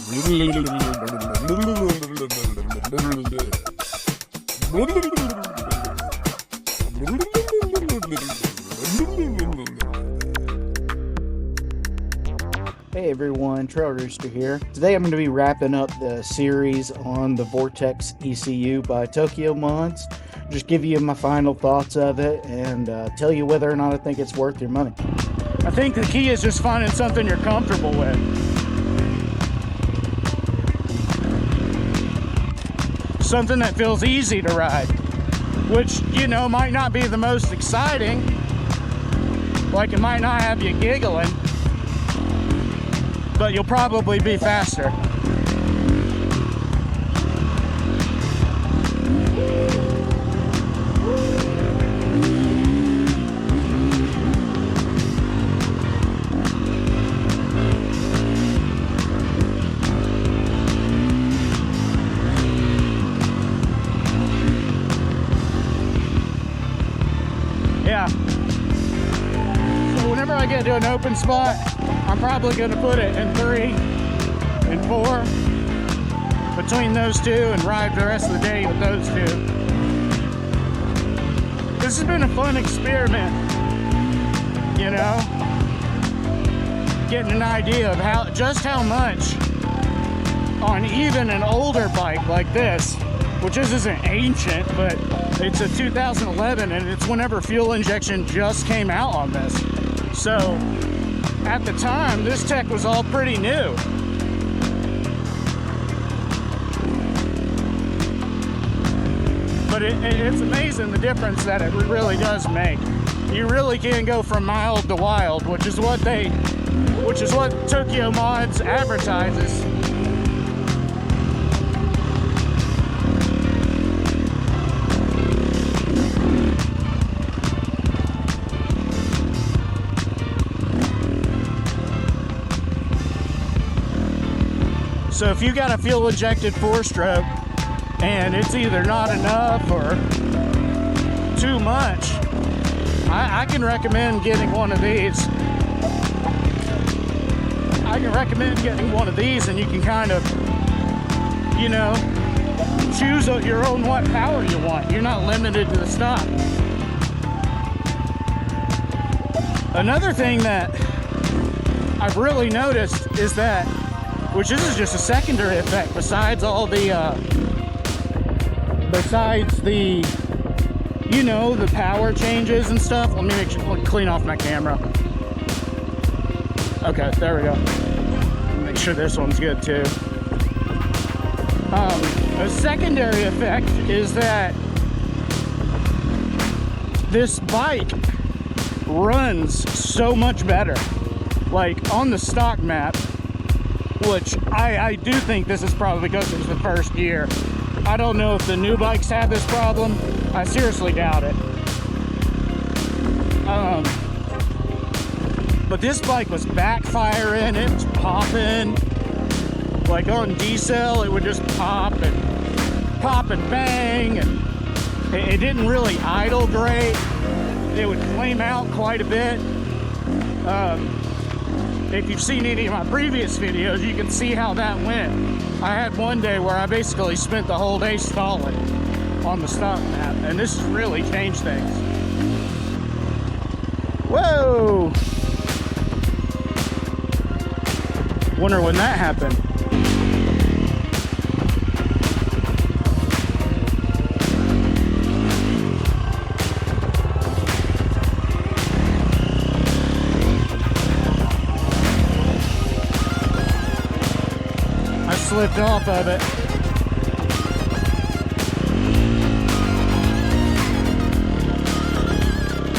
Hey everyone, Trail Rooster here. Today I'm going to be wrapping up the series on the Vortex ECU by Tokyo Mods. Just give you my final thoughts of it and tell you whether or not I think it's worth your money. I think the key is just finding something you're comfortable with. Something that feels easy to ride, which, you know, might not be the most exciting. Like, it might not have you giggling, but you'll probably be faster. Yeah. So whenever I get to an open spot, I'm probably going to put it in 3 and 4 between those two and ride the rest of the day with those two. This has been a fun experiment, you know, getting an idea of just how much on even an older bike like this, which isn't ancient, but it's a 2011 and it's whenever fuel injection just came out on this. So at the time, this tech was all pretty new. But it's amazing the difference that it really does make. You really can go from mild to wild, which is what Tokyo Mods advertises. So if you got a fuel injected 4-stroke and it's either not enough or too much, I can recommend getting one of these. I can recommend getting one of these, and you can kind of, you know, choose your own what power you want. You're not limited to the stock. Another thing that I've really noticed is that, which this is just a secondary effect besides all the, you know, the power changes and stuff. Let me clean off my camera. Okay, there we go. Make sure this one's good too. A secondary effect is that this bike runs so much better. Like on the stock map, which I do think this is probably because it was the first year. I don't know if the new bikes have this problem. I seriously doubt it. But this bike was backfiring, it was popping. Like on decel, it would just pop and bang, and it didn't really idle great. It would flame out quite a bit. If you've seen any of my previous videos, you can see how that went. I had one day where I basically spent the whole day stalling on the stock map, and this has really changed things. Whoa! Wonder when that happened. Slipped off of it.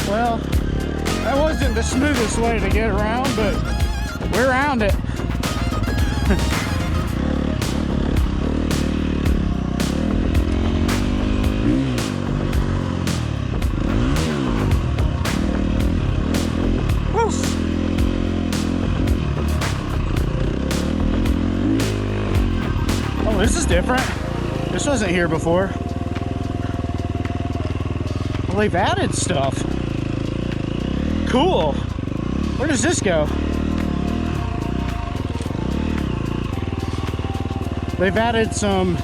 Well, that wasn't the smoothest way to get around, but we're around it. This is different. This wasn't here before. Well, they've added stuff. Cool. Where does this go? they've added some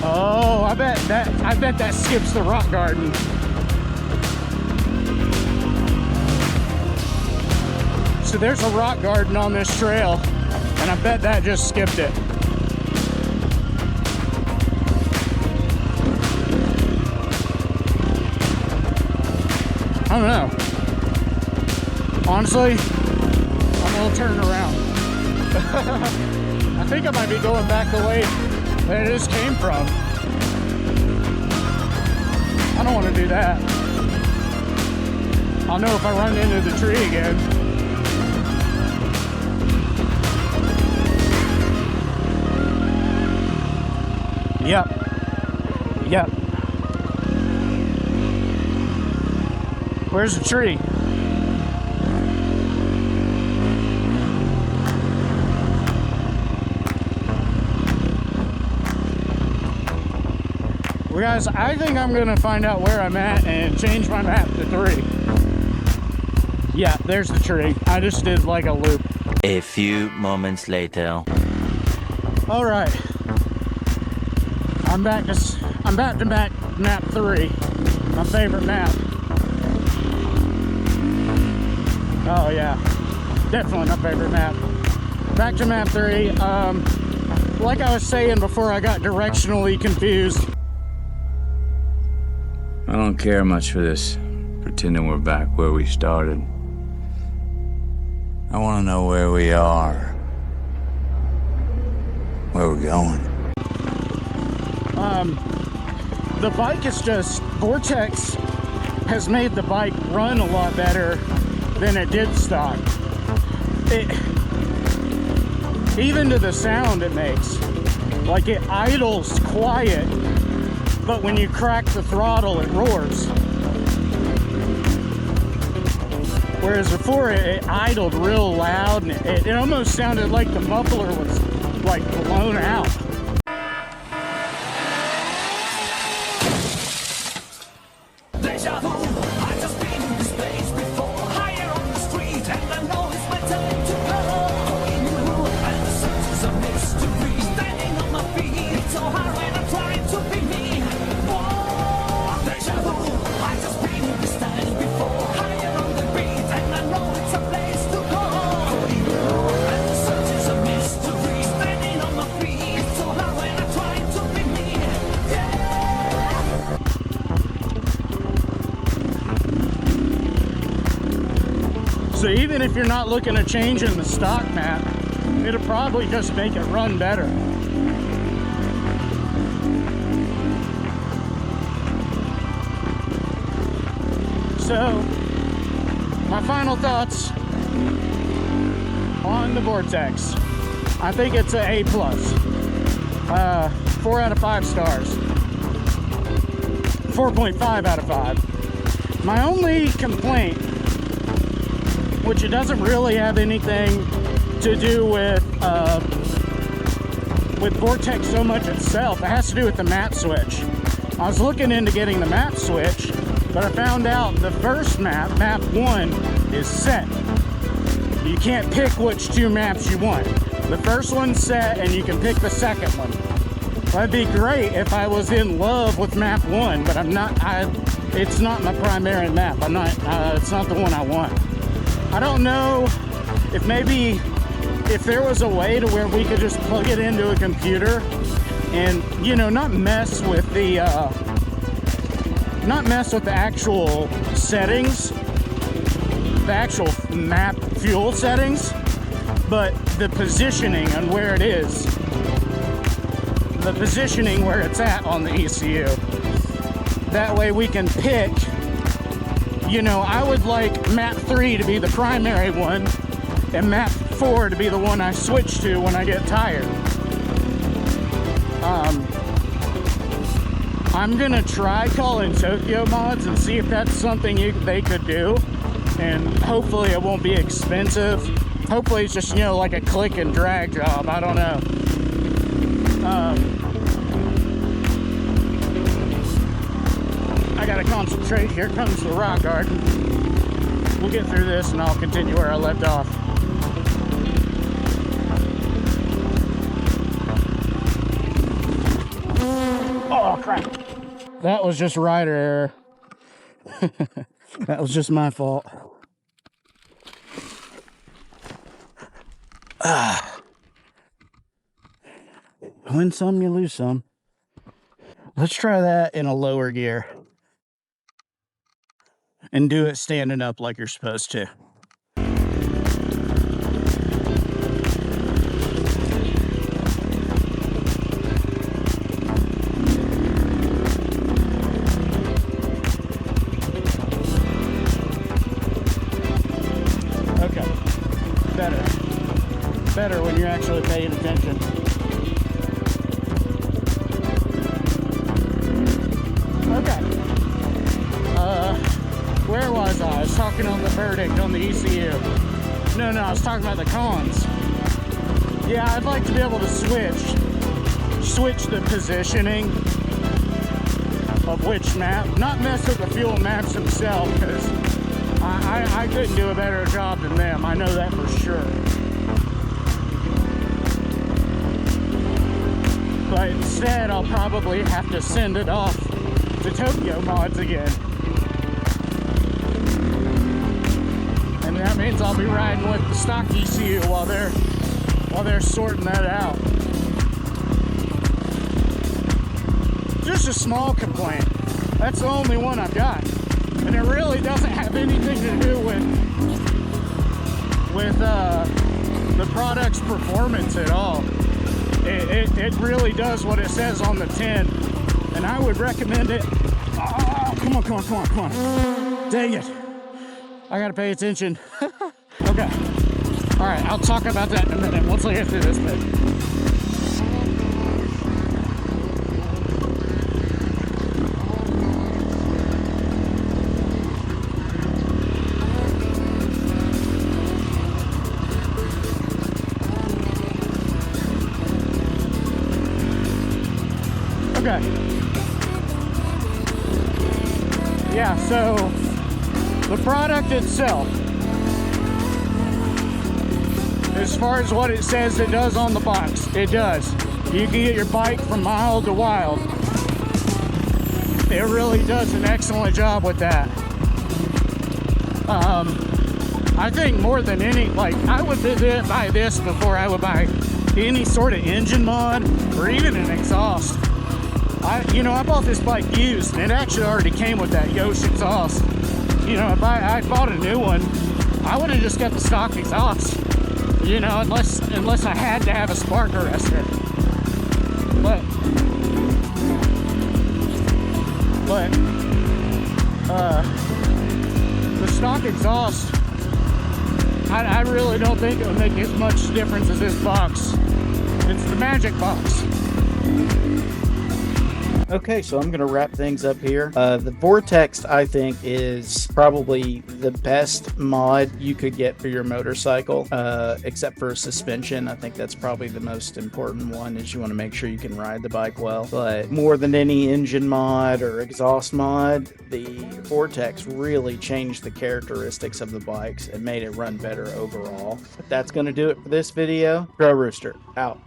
oh, I bet that skips the rock garden. So there's a rock garden on this trail, and I bet that just skipped it. I don't know. Honestly, I'm gonna turn around. I think I might be going back the way that it just came from. I don't want to do that. I'll know if I run into the tree again. Yep. Where's the tree? Well, guys, I think I'm gonna find out where I'm at and change my map to 3. Yeah, there's the tree. I just did like a loop. A few moments later. All right. I'm back to map 3. My favorite map. Oh yeah, definitely my favorite map. Back to map 3. Like I was saying before, I got directionally confused. I don't care much for this, pretending we're back where we started. I want to know where we are, where we're going. The bike is just, Vortex has made the bike run a lot better than it did stock. Even to the sound it makes, like it idles quiet, but when you crack the throttle it roars. Whereas before it idled real loud, and it almost sounded like the muffler was like blown out. So even if you're not looking at changing the stock map, it'll probably just make it run better. So, my final thoughts on the Vortex. I think it's an A+. 4 out of 5 stars. 4.5 out of 5. My only complaint, which it doesn't really have anything to do with Vortex so much itself. It has to do with the map switch. I was looking into getting the map switch, but I found out the first map, map 1, is set. You can't pick which 2 maps you want. The first one's set and you can pick the second one. That'd be great if I was in love with map 1, but I'm not. It's not my primary map. I'm not. It's not the one I want. I don't know if maybe if there was a way to where we could just plug it into a computer and, you know, not mess with the actual settings, the actual map fuel settings, but the positioning and where it is, the positioning where it's at on the ECU. That way we can pick. You know, I would like map 3 to be the primary one and map 4 to be the one I switch to when I get tired. I'm gonna try calling Tokyo Mods and see if that's something they could do, and hopefully it won't be expensive. Hopefully it's just, you know, like a click and drag job. I don't know. concentrate. Here comes the rock garden. We'll get through this and I'll continue where I left off. Oh crap. That was just rider error. That was just my fault. Win some, you lose some. Let's try that in a lower gear. And do it standing up like you're supposed to. Okay, better when you're actually paying attention. Okay. Where was I? I was talking on the verdict on the ECU. No, I was talking about the cons. Yeah, I'd like to be able to switch the positioning of which map. Not mess with the fuel maps themselves, because I couldn't do a better job than them. I know that for sure. But instead, I'll probably have to send it off to Tokyo Mods again. And that means I'll be riding with the stock ECU while they're sorting that out. Just a small complaint. That's the only one I've got. And it really doesn't have anything to do with the product's performance at all. It really does what it says on the tin. And I would recommend it. Oh, come on. Dang it. I gotta pay attention. Okay. All right, I'll talk about that in a minute once I get through this bit. Okay. Yeah, so the product itself, as far as what it says it does on the box, it does. You can get your bike from mild to wild. It really does an excellent job with that. I think more than any, like, I would buy this before I would buy any sort of engine mod or even an exhaust. I bought this bike used, and it actually already came with that Yosh exhaust. If I bought a new one, I would have just got the stock exhaust. Unless I had to have a spark arrestor. But the stock exhaust, I really don't think it would make as much difference as this box. It's the magic box. Okay, so I'm going to wrap things up here. The Vortex, I think, is probably the best mod you could get for your motorcycle, except for suspension. I think that's probably the most important one, is you want to make sure you can ride the bike well. But more than any engine mod or exhaust mod, the Vortex really changed the characteristics of the bikes and made it run better overall. But that's going to do it for this video. Grow Rooster, out.